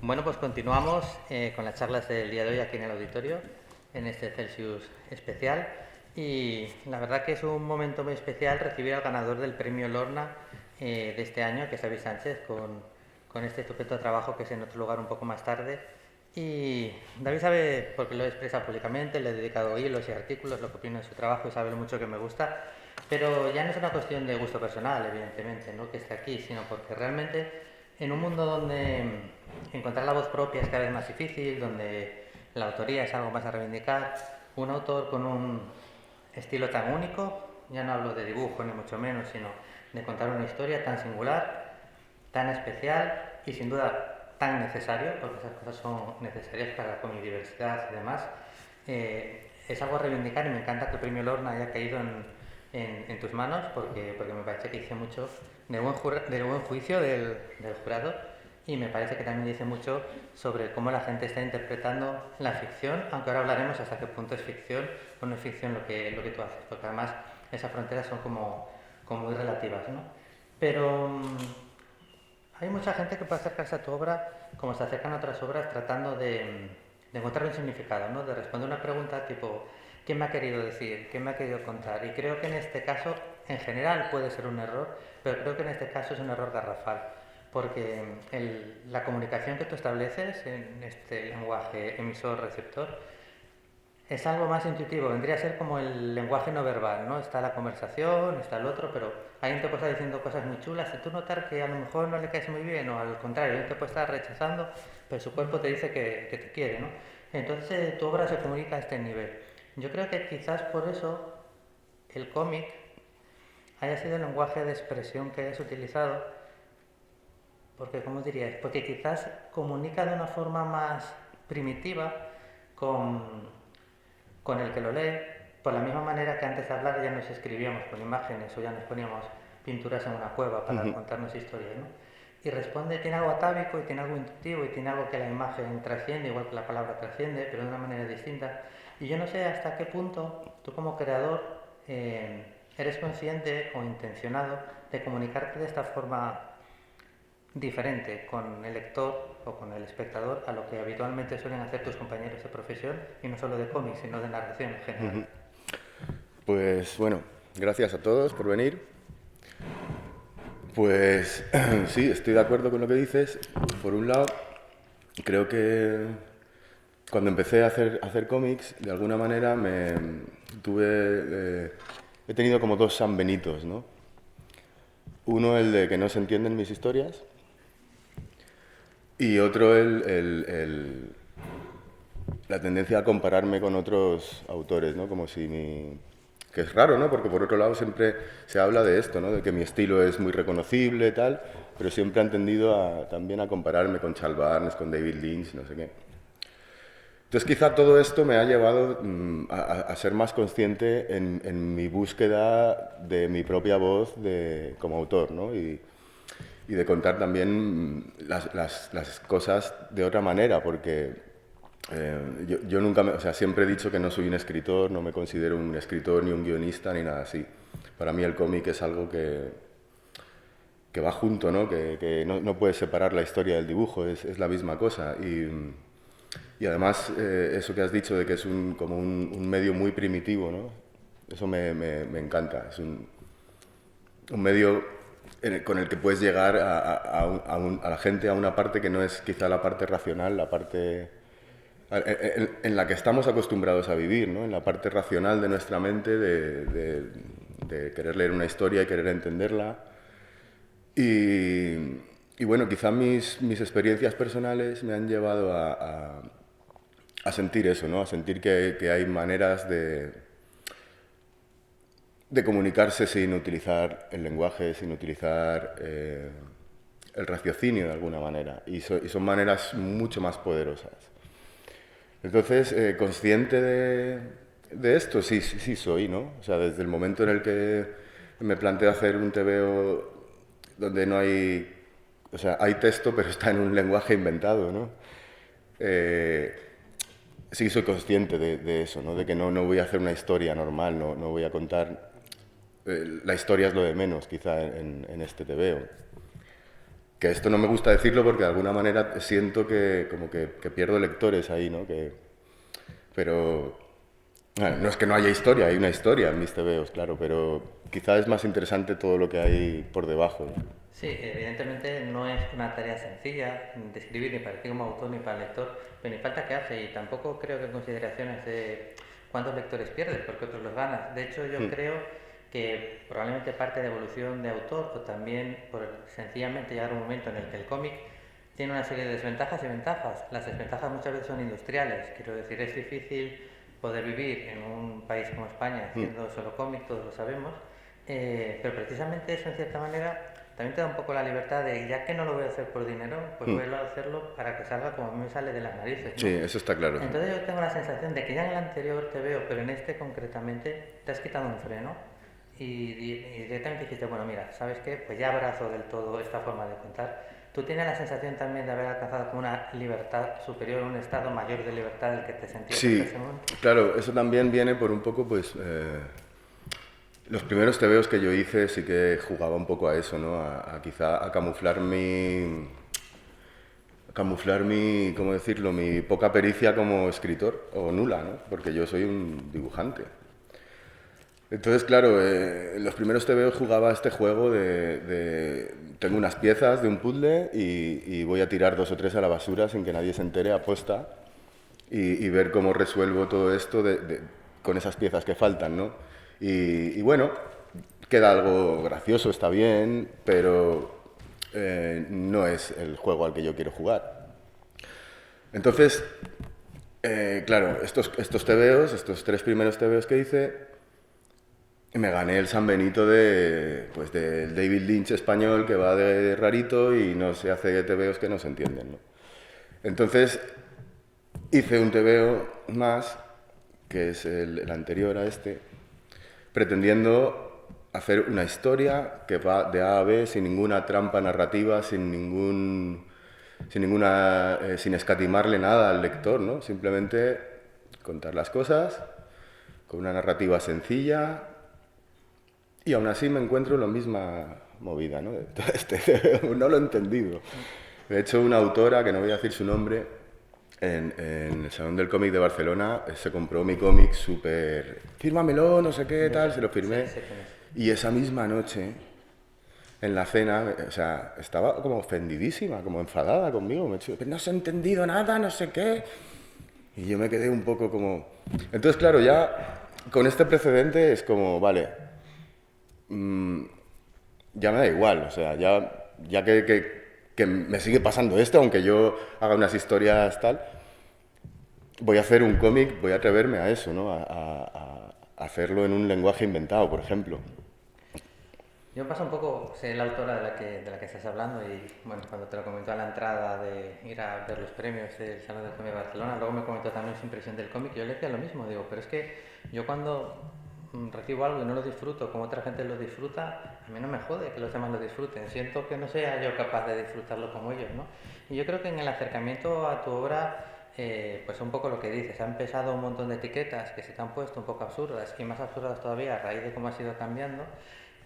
Bueno, pues continuamos con las charlas del día de hoy aquí en el auditorio, en este Celsius especial. Y la verdad que es un momento muy especial recibir al ganador del premio Lorna de este año, que es David Sánchez, con este estupendo trabajo que es en otro lugar un poco más tarde. Y David sabe, porque lo he expresado públicamente, le he dedicado hilos y artículos, lo que opino de su trabajo y sabe lo mucho que me gusta. Pero ya no es una cuestión de gusto personal, evidentemente, ¿no?, que esté aquí, sino porque realmente en un mundo donde encontrar la voz propia es cada vez más difícil, donde la autoría es algo más a reivindicar, un autor con un estilo tan único, ya no hablo de dibujo ni mucho menos, sino de contar una historia tan singular, tan especial y sin duda tan necesario, porque esas cosas son necesarias para la comunidiversidad y demás, es algo a reivindicar y me encanta que el premio Lorna haya caído en tus manos porque me parece que dice mucho del buen juicio del jurado y me parece que también dice mucho sobre cómo la gente está interpretando la ficción, aunque ahora hablaremos hasta qué punto es ficción o no es ficción lo que tú haces, porque además esas fronteras son como muy relativas, ¿no? Pero hay mucha gente que puede acercarse a tu obra como se acercan a otras obras tratando de encontrar un significado, ¿no? De responder una pregunta tipo ¿qué me ha querido decir? ¿Qué me ha querido contar? Y creo que en este caso, en general, puede ser un error, pero creo que en este caso es un error garrafal, porque la comunicación que tú estableces en este lenguaje emisor-receptor es algo más intuitivo, vendría a ser como el lenguaje no verbal, ¿no? Está la conversación, está el otro, pero alguien te puede estar diciendo cosas muy chulas y tú notar que a lo mejor no le caes muy bien o al contrario, alguien te puede estar rechazando, pero su cuerpo te dice que te quiere, ¿no? Entonces tu obra se comunica a este nivel. Yo creo que quizás por eso el cómic haya sido el lenguaje de expresión que hayas utilizado, porque, ¿cómo dirías? Porque quizás comunica de una forma más primitiva con el que lo lee, por la misma manera que antes de hablar ya nos escribíamos con imágenes o ya nos poníamos pinturas en una cueva para contarnos historias, ¿no? Y responde, tiene algo atávico y tiene algo intuitivo y tiene algo que la imagen trasciende, igual que la palabra trasciende, pero de una manera distinta. Y yo no sé hasta qué punto tú como creador eres consciente o intencionado de comunicarte de esta forma diferente con el lector o con el espectador a lo que habitualmente suelen hacer tus compañeros de profesión y no solo de cómics, sino de narración en general. Pues bueno, gracias a todos por venir. Pues sí, estoy de acuerdo con lo que dices. Por un lado, creo que cuando empecé a hacer cómics, de alguna manera he tenido como dos San Benitos, ¿no? Uno el de que no se entienden mis historias y otro la tendencia a compararme con otros autores, ¿no? Como si que es raro, ¿no? Porque por otro lado siempre se habla de esto, ¿no? De que mi estilo es muy reconocible, tal, pero siempre han tendido también a compararme con Charles Barnes, con David Lynch, no sé qué. Entonces quizá todo esto me ha llevado a ser más consciente en mi búsqueda de mi propia voz como autor, ¿no? Y de contar también las cosas de otra manera, porque yo nunca, o sea, siempre he dicho que no soy un escritor, no me considero un escritor ni un guionista ni nada así. Para mí el cómic es algo que va junto, ¿no? Que no puedes separar la historia del dibujo, es la misma cosa. Y además, eso que has dicho de que es como un medio muy primitivo, ¿no? Eso me encanta. Es un medio con el que puedes llegar a la gente a una parte que no es quizá la parte racional, la parte en la que estamos acostumbrados a vivir, ¿no? En la parte racional de nuestra mente, de querer leer una historia y querer entenderla. Y bueno, quizá mis experiencias personales me han llevado a sentir eso, ¿no? A sentir que hay maneras de comunicarse sin utilizar el lenguaje, sin utilizar el raciocinio de alguna manera. Y son maneras mucho más poderosas. Entonces, consciente de esto, sí soy, ¿no? O sea, desde el momento en el que me planteo hacer un TVO donde no hay... O sea, hay texto, pero está en un lenguaje inventado, ¿no? Sí soy consciente de eso, ¿no? De que no voy a hacer una historia normal, no voy a contar... la historia es lo de menos, quizá, en este TVO. que esto no me gusta decirlo porque de alguna manera siento que como que pierdo lectores ahí, ¿no? Pero bueno, no es que no haya historia, hay una historia en mis tebeos, claro, pero quizá es más interesante todo lo que hay por debajo, ¿no? Sí, evidentemente no es una tarea sencilla de escribir ni para ti como autor ni para el lector, pero ni falta que hace y tampoco creo que en consideraciones de cuántos lectores pierdes porque otros los ganas. De hecho, yo creo que probablemente parte de evolución de autor o también por sencillamente llegar a un momento en el que el cómic tiene una serie de desventajas y ventajas. Las desventajas muchas veces son industriales, quiero decir, es difícil poder vivir en un país como España haciendo solo cómic, todos lo sabemos, pero precisamente eso en cierta manera también te da un poco la libertad de, ya que no lo voy a hacer por dinero, pues voy a hacerlo para que salga como a mí me sale de las narices, ¿no? Sí, eso está claro. Entonces yo tengo la sensación de que ya en el anterior te veo, pero en este concretamente te has quitado un freno y directamente dijiste, bueno, mira, ¿sabes qué? Pues ya abrazo del todo esta forma de contar. ¿Tú tienes la sensación también de haber alcanzado como una libertad superior, un estado mayor de libertad del que te sentías hasta Sí, ese momento? claro, eso también viene por un poco, pues, los primeros tebeos que yo hice sí que jugaba un poco a eso, ¿no? A quizá a camuflar mi, ¿cómo decirlo? Mi poca pericia como escritor, o nula, ¿no? Porque yo soy un dibujante. Entonces, claro, en los primeros tebeos jugaba a este juego tengo unas piezas de un puzzle y voy a tirar 2 o 3 a la basura sin que nadie se entere, aposta, y ver cómo resuelvo todo esto con esas piezas que faltan, ¿no? Y bueno, queda algo gracioso, está bien, pero no es el juego al que yo quiero jugar. Entonces, claro, estos tebeos, estos 3 primeros tebeos que hice, me gané el San Benito pues del David Lynch español que va de rarito y no se hace tebeos que no se entienden, ¿no? Entonces hice un tebeo más, que es el anterior a este, pretendiendo hacer una historia que va de A a B sin ninguna trampa narrativa, sin escatimarle nada al lector, ¿no? Simplemente contar las cosas con una narrativa sencilla. Y aún así me encuentro la misma movida, ¿no? No lo he entendido. De hecho, una autora, que no voy a decir su nombre, en el Salón del Cómic de Barcelona se compró mi cómic súper... Fírmamelo, no sé qué, tal, se lo firmé. Y esa misma noche, en la cena, o sea, estaba como ofendidísima, como enfadada conmigo. Me dijo, no has entendido nada, no sé qué. Y yo me quedé un poco como... Entonces, claro, ya con este precedente es como, vale... ya me da igual, o sea, ya que me sigue pasando esto, aunque yo haga unas historias tal, voy a hacer un cómic, voy a atreverme a eso, ¿no? A hacerlo en un lenguaje inventado, por ejemplo. Yo me pasa un poco, sé la autora de la que estás hablando y bueno, cuando te lo comentó a la entrada de ir a ver los premios del Salón del Cómic de Barcelona, luego me comentó también su impresión del cómic y yo le decía lo mismo, digo, pero es que yo cuando recibo algo y no lo disfruto como otra gente lo disfruta, a mí no me jode que los demás lo disfruten, siento que no sea yo capaz de disfrutarlo como ellos, ¿no? Y yo creo que en el acercamiento a tu obra, pues un poco lo que dices, han empezado un montón de etiquetas que se te han puesto un poco absurdas y más absurdas todavía a raíz de cómo has ido cambiando,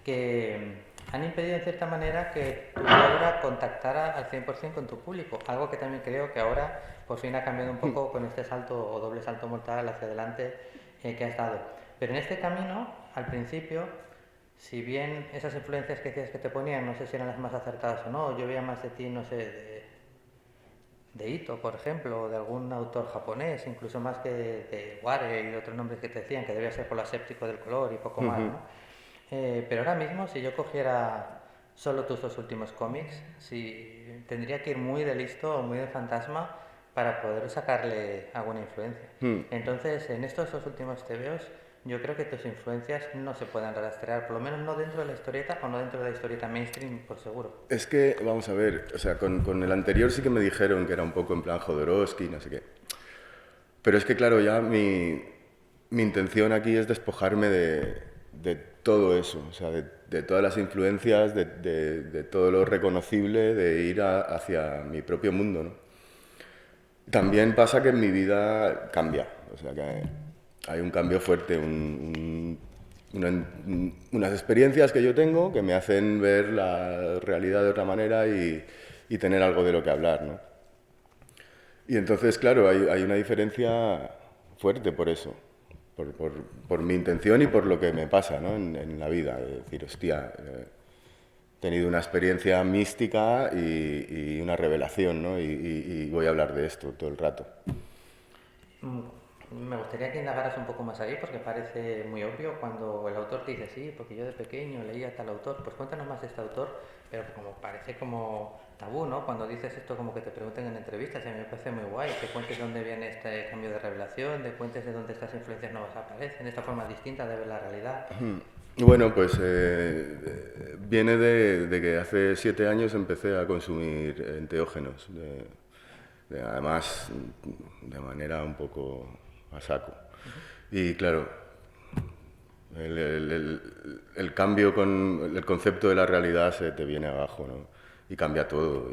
que han impedido en cierta manera que tu obra contactara al 100% con tu público, algo que también creo que ahora por fin ha cambiado un poco con este salto o doble salto mortal hacia adelante que has dado. Pero en este camino, al principio, si bien esas influencias que decías que te ponían, no sé si eran las más acertadas o no, yo veía más de ti, no sé, de Ito, por ejemplo, o de algún autor japonés, incluso más que de Ware y de otros nombres que te decían, que debía ser por lo aséptico del color y poco más, ¿no? Pero ahora mismo, si yo cogiera solo tus 2 últimos cómics, si tendría que ir muy de listo o muy de fantasma para poder sacarle alguna influencia. Entonces, en estos 2 últimos tebeos, yo creo que tus influencias no se pueden rastrear, por lo menos no dentro de la historieta o no dentro de la historieta mainstream, por seguro. Es que, vamos a ver, o sea, con el anterior sí que me dijeron que era un poco en plan Jodorowsky, no sé qué. Pero es que, claro, ya mi intención aquí es despojarme de todo eso, o sea, de todas las influencias, de todo lo reconocible, de ir hacia mi propio mundo, ¿no? También pasa que en mi vida cambia, o sea, que hay un cambio fuerte, unas experiencias que yo tengo que me hacen ver la realidad de otra manera y tener algo de lo que hablar, ¿no? Y entonces, claro, hay una diferencia fuerte por eso, por mi intención y por lo que me pasa, ¿no? En la vida. Es decir, hostia, he tenido una experiencia mística y una revelación, ¿no? Y voy a hablar de esto todo el rato. Me gustaría que indagaras un poco más ahí, porque parece muy obvio cuando el autor te dice, sí, porque yo de pequeño leía tal autor, pues cuéntanos más de este autor, pero como parece como tabú, ¿no? Cuando dices esto como que te pregunten en entrevistas, y a mí me parece muy guay, que cuentes de dónde viene este cambio de revelación, de cuentes de dónde estas influencias nuevas aparecen, esta forma distinta de ver la realidad. Bueno, pues viene de que hace 7 años empecé a consumir enteógenos, además de manera un poco a saco. Y claro, el cambio con el concepto de la realidad se te viene abajo, ¿no? Y cambia todo.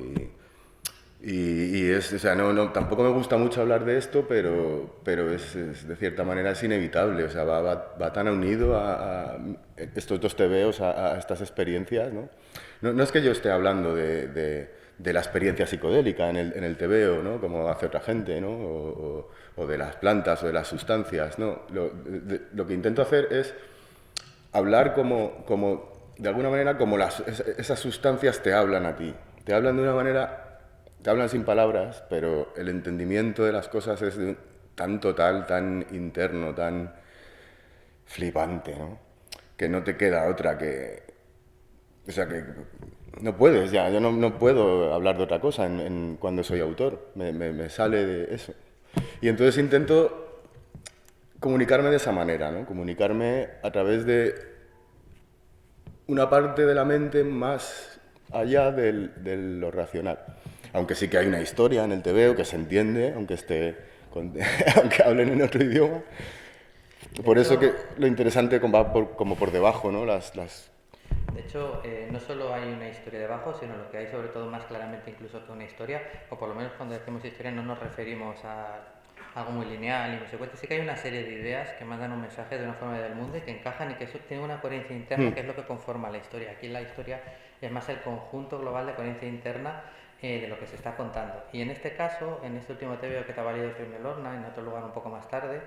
Y es, o sea, tampoco me gusta mucho hablar de esto, pero de cierta manera es inevitable, o sea, va tan unido a estos dos tebeos, a estas experiencias, ¿no? No es que yo esté hablando de la experiencia psicodélica en el tebeo, ¿no? Como hace otra gente, ¿no? O de las plantas o de las sustancias, ¿no? Lo que intento hacer es hablar de alguna manera, como esas sustancias te hablan a ti. Te hablan de una manera, te hablan sin palabras, pero el entendimiento de las cosas es tan total, tan interno, tan flipante, ¿no? Que no te queda otra que... O sea, que no puedes ya, yo no puedo hablar de otra cosa cuando soy autor, me sale de eso. Y entonces intento comunicarme de esa manera, ¿no? Comunicarme a través de una parte de la mente más allá de lo racional. Aunque sí que hay una historia en el tebeo que se entiende, aunque hablen en otro idioma. De Por eso hecho, que lo interesante va como por debajo, ¿no? De hecho, no solo hay una historia debajo, sino lo que hay sobre todo más claramente incluso que una historia, o por lo menos cuando decimos historia no nos referimos a algo muy lineal y consecuente, sí que hay una serie de ideas que mandan un mensaje de una forma del mundo y que encajan y que eso tiene una coherencia interna que es lo que conforma la historia. Aquí la historia es más el conjunto global de coherencia interna de lo que se está contando. Y en este caso, en este último TVO que te ha valido el premio Lorna, en otro lugar un poco más tarde,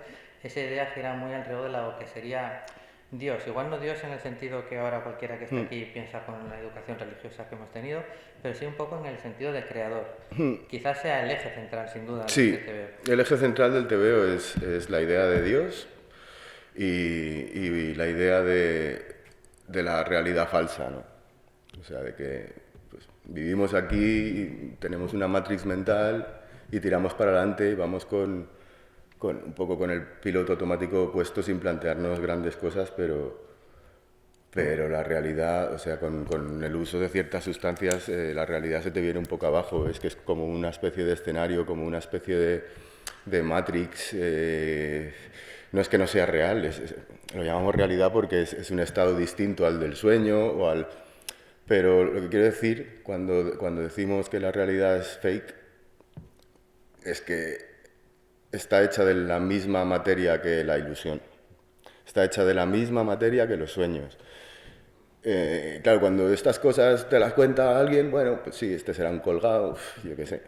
esa idea gira muy alrededor de lo que sería Dios, igual no Dios en el sentido que ahora cualquiera que esté aquí piensa con la educación religiosa que hemos tenido, pero sí un poco en el sentido de creador. Quizás sea el eje central, sin duda, de este Sí, TVO. el eje central del tebeo es la idea de Dios y la idea de la realidad falsa, ¿no? O sea, de que pues, vivimos aquí, y tenemos una matrix mental y tiramos para adelante y vamos un poco con el piloto automático puesto sin plantearnos grandes cosas, pero la realidad, o sea, con el uso de ciertas sustancias, la realidad se te viene un poco abajo. Es que es como una especie de escenario, como una especie de Matrix. No es que no sea real, lo llamamos realidad porque es un estado distinto al del sueño Pero lo que quiero decir cuando decimos que la realidad es fake es que está hecha de la misma materia que la ilusión. Está hecha de la misma materia que los sueños. Claro, cuando estas cosas te las cuenta alguien, bueno, pues sí, este será un colgado, yo qué sé.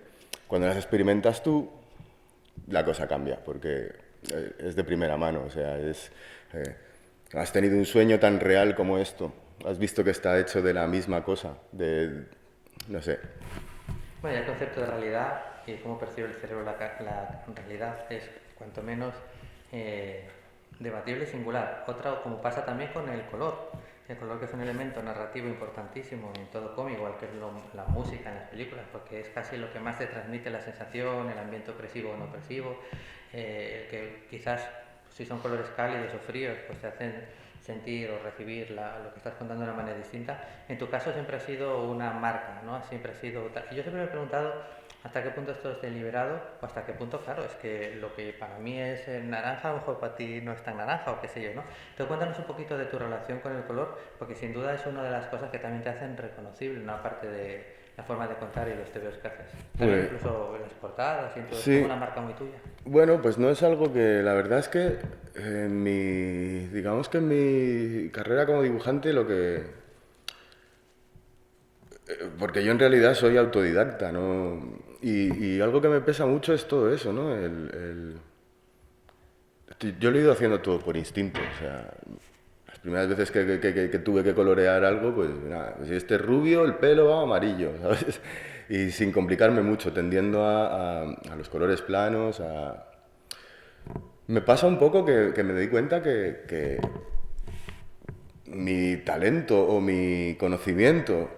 Cuando las experimentas tú, la cosa cambia, porque es de primera mano, o sea, has tenido un sueño tan real como esto, has visto que está hecho de la misma cosa, no sé. Bueno, y el concepto de realidad y cómo percibe el cerebro la realidad es cuanto menos eh, debatible y singular. Otra, como pasa también con el color. El color que es un elemento narrativo importantísimo en todo cómic, igual que es la música en las películas, porque es casi lo que más te transmite la sensación, el ambiente opresivo o no opresivo, el que quizás si son colores cálidos o fríos, pues te hacen sentir o recibir lo que estás contando de una manera distinta. En tu caso siempre ha sido una marca, ¿no? Siempre ha sido tal. Y yo siempre me he preguntado hasta qué punto esto es deliberado o hasta qué punto, claro, es que lo que para mí es naranja, a lo mejor para ti no es tan naranja o qué sé yo, ¿no? Entonces cuéntanos un poquito de tu relación con el color, porque sin duda es una de las cosas que también te hacen reconocible, ¿no? Aparte la forma de contar y los tebeos que haces. También Pues, incluso en las portadas, y en todo, es como sí, una marca muy tuya. bueno, pues no es algo que la verdad es que digamos que en mi carrera como dibujante lo que... porque yo en realidad soy autodidacta, ¿no? Y algo que me pesa mucho es todo eso, ¿no? Yo lo he ido haciendo todo por instinto, o sea, las primeras veces que tuve que colorear algo, pues nada, pues si este es rubio, el pelo va amarillo, ¿sabes? Y sin complicarme mucho, tendiendo a los colores planos, a... Me pasa un poco que me doy cuenta que mi talento o mi conocimiento,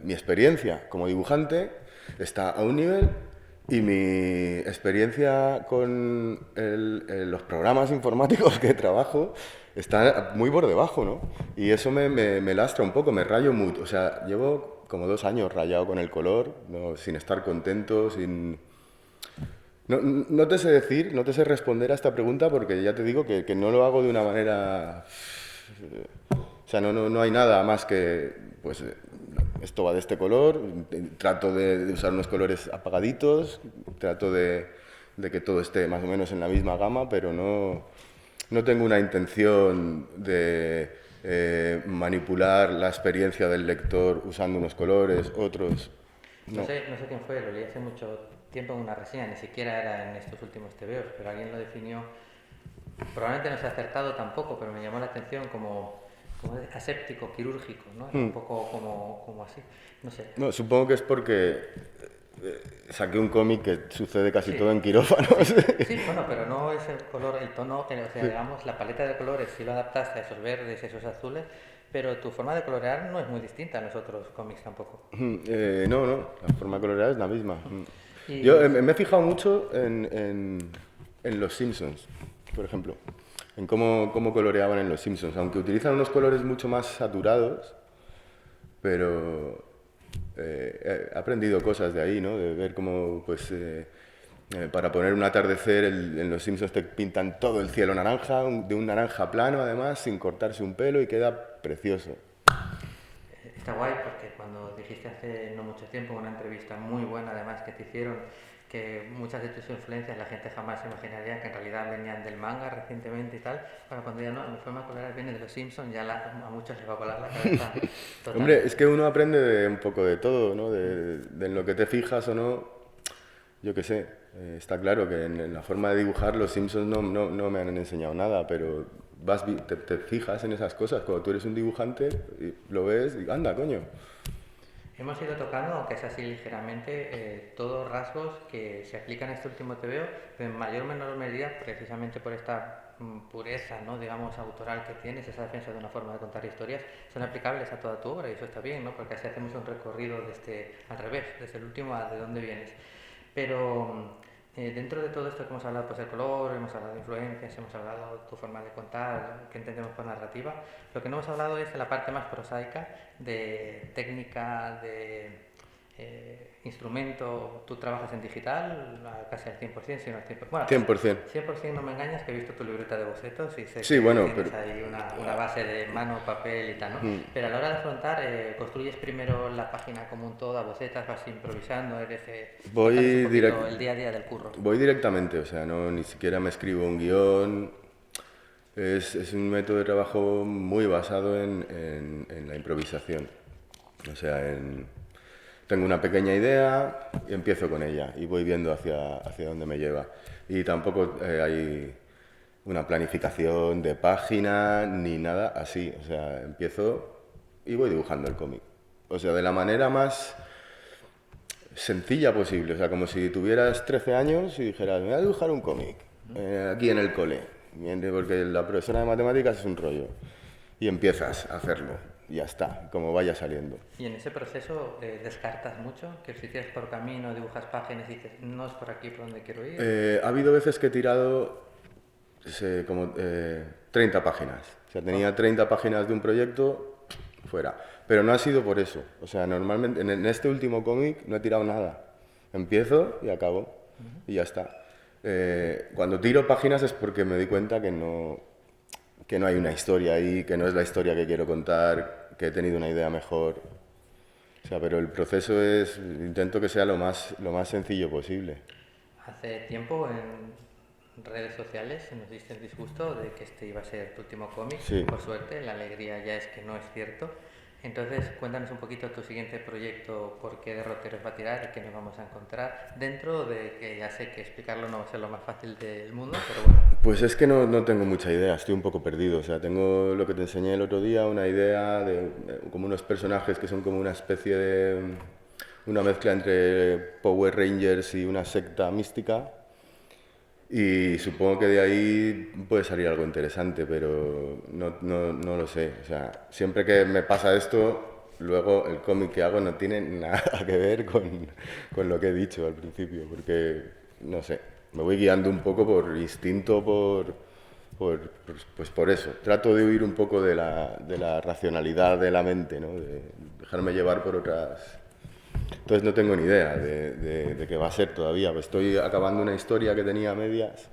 mi experiencia como dibujante está a un nivel y mi experiencia con los programas informáticos que trabajo está muy por debajo, ¿no? Y eso me lastra un poco, me rayo mucho. O sea, llevo como 2 años rayado con el color, ¿no? Sin estar contento, sin... No te sé decir, no te sé responder a esta pregunta porque ya te digo que no lo hago de una manera... O sea, no hay nada más que, pues, esto va de este color, trato de usar unos colores apagaditos, trato de que todo esté más o menos en la misma gama, pero no tengo una intención de manipular la experiencia del lector usando unos colores, otros... No. No sé quién fue, lo leí hace mucho tiempo en una reseña, ni siquiera era en estos últimos tebeos, pero alguien lo definió, probablemente no se ha acertado tampoco, pero me llamó la atención como aséptico, quirúrgico, ¿no? Era un poco como así, no sé. No, supongo que es porque saqué un cómic que sucede casi todo en Sí, quirófanos. sí, bueno, pero no es el color, el tono, o sea, digamos, la paleta de colores, si lo adaptaste a esos verdes, esos azules, pero tu forma de colorear no es muy distinta a los otros cómics tampoco. No, la forma de colorear es la misma. Yo Y me he fijado mucho en los Simpsons, por ejemplo, en cómo coloreaban en los Simpsons, aunque utilizan unos colores mucho más saturados, pero he aprendido cosas de ahí, ¿no? De ver cómo, pues, para poner un atardecer en los Simpsons te pintan todo el cielo naranja, de un naranja plano además, sin cortarse un pelo y queda precioso. está guay porque cuando dijiste hace no mucho tiempo, una entrevista muy buena además que te hicieron, que muchas de tus influencias la gente jamás se imaginaría que en realidad venían del manga recientemente y tal, bueno, cuando ya no, mi forma de colorear viene de los Simpsons, ya a muchos les va a volar la cabeza Hombre, totalmente. es que uno aprende de un poco de todo, ¿no? De en lo que te fijas o no, yo qué sé. Está claro que en la forma de dibujar los Simpsons no me han enseñado nada, pero te fijas en esas cosas. Cuando tú eres un dibujante, y lo ves y anda, coño. Hemos ido tocando, aunque es así ligeramente, todos rasgos que se aplican a este último TVO, pero en mayor o menor medida, precisamente por esta pureza, ¿no? digamos, autoral que tienes, esa defensa de una forma de contar historias, son aplicables a toda tu obra y eso está bien, ¿no? porque así hacemos un recorrido desde, al revés, desde el último a de dónde vienes. Pero dentro de todo esto que hemos hablado pues, del color, hemos hablado de influencias, hemos hablado de tu forma de contar, qué entendemos por narrativa, lo que no hemos hablado es de la parte más prosaica, de técnica, de instrumento. Tú trabajas en digital casi al 100%, si no al 100%. Bueno, casi 100%. 100% no me engañas, que he visto tu libreta de bocetos y sé Sí, que bueno, tienes pero ahí una base de mano, papel y tal, ¿no? Pero a la hora de afrontar, construyes primero la página como un todo a bocetas, vas improvisando, cuéntanos un voy, poquito el día a día del curro. voy directamente, o sea, no ni siquiera me escribo un guión. Es un método de trabajo muy basado en la improvisación. O sea, tengo una pequeña idea y empiezo con ella y voy viendo hacia dónde me lleva. Y tampoco hay una planificación de página ni nada así. O sea, empiezo y voy dibujando el cómic. O sea, de la manera más sencilla posible. O sea, como si tuvieras 13 años y dijeras, me voy a dibujar un cómic aquí en el cole. Porque la profesora de matemáticas es un rollo. Y empiezas a hacerlo. Y ya está, como vaya saliendo. Y en ese proceso descartas mucho, que si tienes por camino, dibujas páginas y dices, no es por aquí por donde quiero ir. Ha habido veces que he tirado como 30 páginas. O sea, tenía 30 páginas de un proyecto fuera. Pero no ha sido por eso. O sea, normalmente en este último cómic no he tirado nada. Empiezo y acabo. Y ya está. Cuando tiro páginas es porque me doy cuenta que no hay una historia ahí, que no es la historia que quiero contar, que he tenido una idea mejor. O sea, pero el proceso es, intento que sea lo más sencillo posible. Hace tiempo en redes sociales nos diste el disgusto de que este iba a ser tu último cómic. Sí. Por suerte, la alegría ya es que no es cierto. Entonces, cuéntanos un poquito tu siguiente proyecto, por qué derroteros va a tirar y qué nos vamos a encontrar dentro de que ya sé que explicarlo no va a ser lo más fácil del mundo, pero bueno. Pues es que no tengo mucha idea, estoy un poco perdido. O sea, tengo lo que te enseñé el otro día, una idea de como unos personajes que son como una especie de... una mezcla entre Power Rangers y una secta mística. Y supongo que de ahí puede salir algo interesante, pero no lo sé. O sea, siempre que me pasa esto, luego el cómic que hago no tiene nada que ver con lo que he dicho al principio, porque, no sé, me voy guiando un poco por instinto, pues por eso. Trato de huir un poco de la racionalidad de la mente, ¿no? De dejarme llevar por otras... Entonces no tengo ni idea de qué va a ser todavía. Pues estoy acabando una historia que tenía a medias,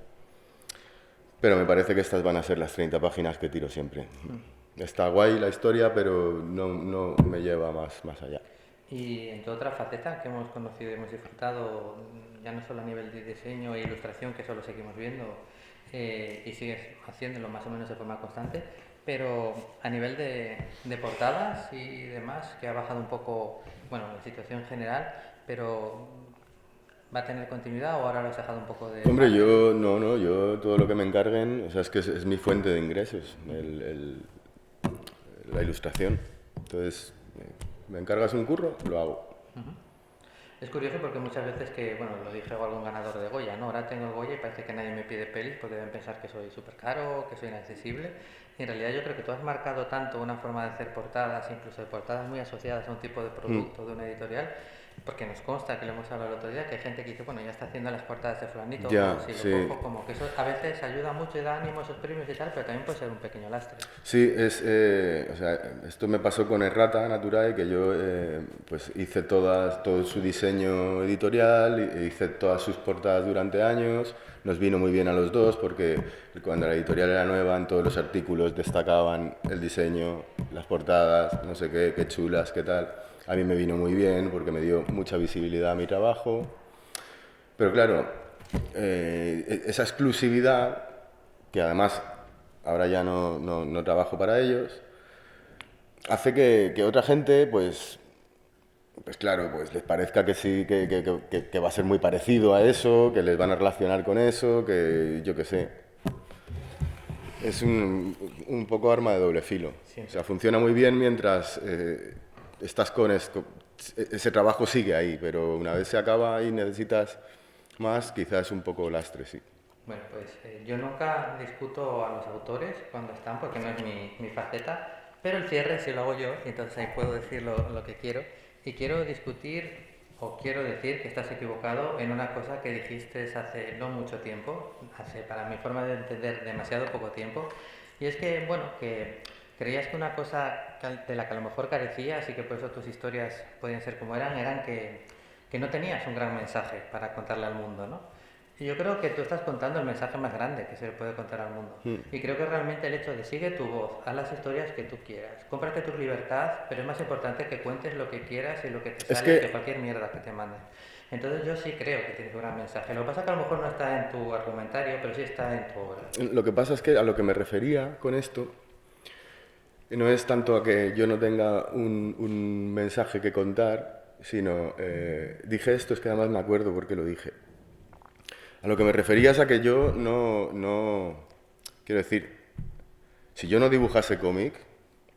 pero me parece que estas van a ser las 30 páginas que tiro siempre. Está guay la historia, pero no me lleva más allá. Y en tu otra faceta que hemos conocido y hemos disfrutado, ya no solo a nivel de diseño e ilustración, que eso lo seguimos viendo y sigues haciéndolo más o menos de forma constante, pero a nivel de portadas y demás, que ha bajado un poco, bueno, la situación general, pero ¿va a tener continuidad o ahora lo has dejado un poco de...? Hombre, yo yo todo lo que me encarguen, o sea, es que es mi fuente de ingresos, la ilustración. Entonces, me encargas un curro, lo hago. Es curioso porque muchas veces que, bueno, lo dije a algún ganador de Goya, ¿no? Ahora tengo el Goya y parece que nadie me pide pelis porque deben pensar que soy súper caro, que soy inaccesible. Y en realidad yo creo que tú has marcado tanto una forma de hacer portadas, incluso de portadas muy asociadas a un tipo de producto de una editorial, porque nos consta, que lo hemos hablado el otro día, que hay gente que dice, bueno, ya está haciendo las portadas de fulanito, Ya, o si sí. lo cojo, como que eso a veces ayuda mucho y da ánimo a esos premios y tal, pero también puede ser un pequeño lastre. Sí, o sea, esto me pasó con Errata Naturae, que yo pues hice todo su diseño editorial, hice todas sus portadas durante años, nos vino muy bien a los dos porque cuando la editorial era nueva en todos los artículos destacaban el diseño, las portadas, no sé qué chulas, qué tal. A mí me vino muy bien porque me dio mucha visibilidad a mi trabajo, pero claro, esa exclusividad, que además ahora ya no trabajo para ellos, hace que otra gente, pues claro, pues les parezca que sí, que va a ser muy parecido a eso, que les van a relacionar con eso, que yo qué sé. Es un poco arma de doble filo. Sí. O sea, funciona muy bien mientras estás con esto. Ese trabajo sigue ahí, pero una vez se acaba y necesitas más, quizás es un poco lastre, sí. Bueno, pues yo nunca discuto a los autores cuando están, porque no es mi faceta, pero el cierre sí lo hago yo, y entonces ahí puedo decir lo que quiero. Y quiero discutir, o quiero decir que estás equivocado en una cosa que dijiste hace no mucho tiempo, hace, para mi forma de entender, demasiado poco tiempo, y es que, bueno, que creías que una cosa de la que a lo mejor carecías y que por eso tus historias podían ser como eran que no tenías un gran mensaje para contarle al mundo, ¿no? Y yo creo que tú estás contando el mensaje más grande que se le puede contar al mundo. Y creo que realmente el hecho de sigue tu voz, haz las historias que tú quieras, cómprate tu libertad, pero es más importante que cuentes lo que quieras y lo que te sale que cualquier mierda que te manden. Entonces yo sí creo que tienes un gran mensaje. Lo que pasa es que a lo mejor no está en tu argumentario, pero sí está en tu obra. Lo que pasa es que a lo que me refería con esto no es tanto a que yo no tenga un mensaje que contar, sino dije esto, es que además me acuerdo porque lo dije. A lo que me refería es a que yo quiero decir, si yo no dibujase cómic,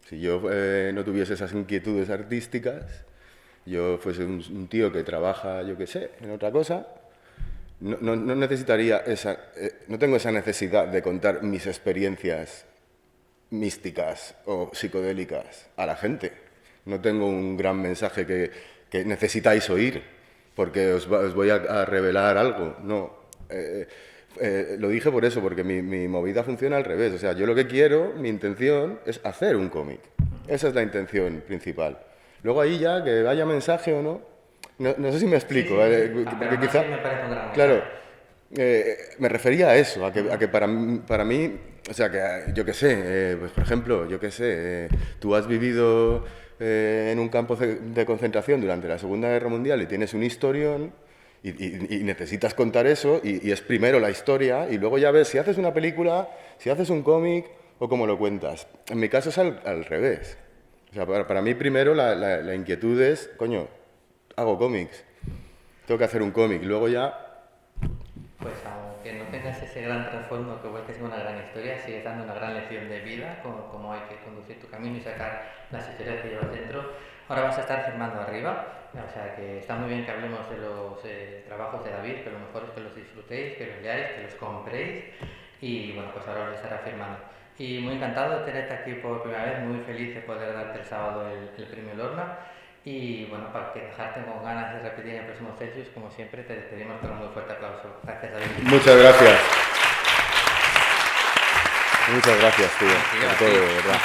si yo no tuviese esas inquietudes artísticas, yo fuese un tío que trabaja, yo qué sé, en otra cosa, no necesitaría no tengo esa necesidad de contar mis experiencias místicas o psicodélicas a la gente. No tengo un gran mensaje que necesitáis oír porque os voy a revelar algo. No. Lo dije por eso, porque mi movida funciona al revés. O sea, yo lo que quiero, mi intención, es hacer un cómic. Esa es la intención principal. Luego ahí ya, que haya mensaje o no sé si me explico. Porque quizá, me parece un gran claro, me refería a eso, a que para mí, o sea, que yo qué sé, pues por ejemplo, yo qué sé, tú has vivido en un campo de concentración durante la Segunda Guerra Mundial y tienes un historión y necesitas contar eso y es primero la historia y luego ya ves si haces una película, si haces un cómic o cómo lo cuentas. En mi caso es al revés. O sea, para mí primero la inquietud es, coño, hago cómics, tengo que hacer un cómic, luego ya... Pues aunque no tengas ese gran trasfondo que vuelques en una gran historia, sigues dando una gran lección de vida, cómo hay que conducir tu camino y sacar las historias que llevas dentro. Ahora vas a estar firmando arriba, o sea que está muy bien que hablemos de los trabajos de David, pero lo mejor es que los disfrutéis, que los leáis, que los compréis y bueno, pues ahora os estará firmando. Y muy encantado de tenerte aquí por primera vez, muy feliz de poder darte el sábado el premio Lorna. Y bueno, para que dejarte con ganas de repetir en el próximo Celsius, como siempre, te despedimos con un muy fuerte aplauso. Gracias, David. Muchas gracias. Muchas gracias, tío. Por todo, de verdad.